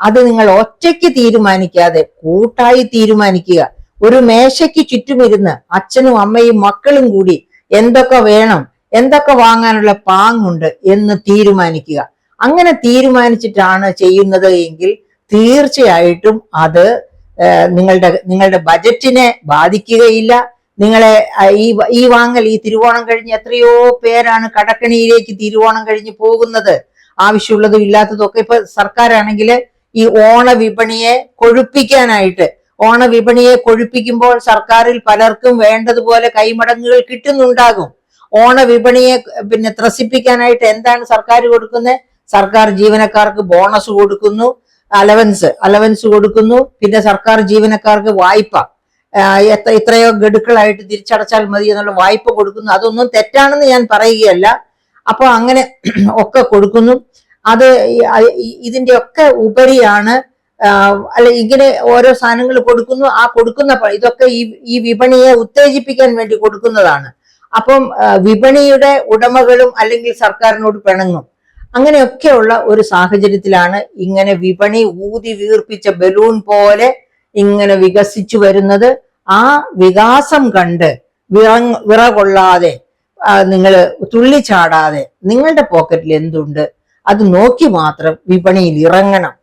അത് നിങ്ങൾ ഒറ്റയ്ക്ക് തീരുമാനിക്കാതെ കൂട്ടായി തീരുമാനിക്കുക. ഒരു മേശയ്ക്ക് ചുറ്റുമിരുന്ന് അച്ഛനും അമ്മയും മക്കളും കൂടി എന്തൊക്കെ വേണം, എന്തൊക്കെ വാങ്ങാനുള്ള പാങ്ങുണ്ട് എന്ന് തീരുമാനിക്കുക. അങ്ങനെ തീരുമാനിച്ചിട്ടാണ് ചെയ്യുന്നത് എങ്കിൽ തീർച്ചയായിട്ടും അത് നിങ്ങളുടെ ബജറ്റിനെ ബാധിക്കുകയില്ല. നിങ്ങളെ ഈ വാങ്ങൽ, ഈ തിരുവോണം കഴിഞ്ഞ് എത്രയോ പേരാണ് കടക്കണിയിലേക്ക് തിരുവോണം കഴിഞ്ഞ് പോകുന്നത്, ആവശ്യമുള്ളതും ഇല്ലാത്തതും ഒക്കെ. ഇപ്പൊ സർക്കാരാണെങ്കിൽ ഈ ഓണവിപണിയെ കൊഴുപ്പിക്കാനായിട്ട്, ഓണവിപണിയെ കൊഴുപ്പിക്കുമ്പോൾ സർക്കാരിൽ പലർക്കും വേണ്ടതുപോലെ കൈമടങ്ങുകൾ കിട്ടുന്നുണ്ടാകും. ഓണവിപണിയെ ത്രസിപ്പിക്കാനായിട്ട് എന്താണ് സർക്കാർ കൊടുക്കുന്നത്? സർക്കാർ ജീവനക്കാർക്ക് ബോണസ് കൊടുക്കുന്നു, അലവൻസ് കൊടുക്കുന്നു. പിന്നെ സർക്കാർ ജീവനക്കാർക്ക് വായ്പ, ഇത്രയോ ഗഡുക്കളായിട്ട് തിരിച്ചടച്ചാൽ മതി എന്നുള്ള വായ്പ കൊടുക്കുന്നു. അതൊന്നും തെറ്റാണെന്ന് ഞാൻ പറയുകയല്ല. അപ്പൊ അങ്ങനെ ഒക്കെ കൊടുക്കുന്നു. അത് ഇതിന്റെ ഒക്കെ ഉപരിയാണ് ഇങ്ങനെ ഓരോ സാധനങ്ങൾ കൊടുക്കുന്നു. ആ കൊടുക്കുന്ന ഇതൊക്കെ ഈ വിപണിയെ ഉത്തേജിപ്പിക്കാൻ വേണ്ടി കൊടുക്കുന്നതാണ്. അപ്പം വിപണിയുടെ ഉടമകളും അല്ലെങ്കിൽ സർക്കാരിനോട് പിണങ്ങും. അങ്ങനെയൊക്കെയുള്ള ഒരു സാഹചര്യത്തിലാണ് ഇങ്ങനെ വിപണി ഊതി വീർപ്പിച്ച ബലൂൺ പോലെ ഇങ്ങനെ വികസിച്ചു വരുന്നത്. ആ വികാസം കണ്ട് വിറകൊള്ളാതെ, നിങ്ങൾ തുള്ളിച്ചാടാതെ, നിങ്ങളുടെ പോക്കറ്റിൽ എന്തുണ്ട് അത് നോക്കി മാത്രം വിപണിയിൽ ഇറങ്ങണം.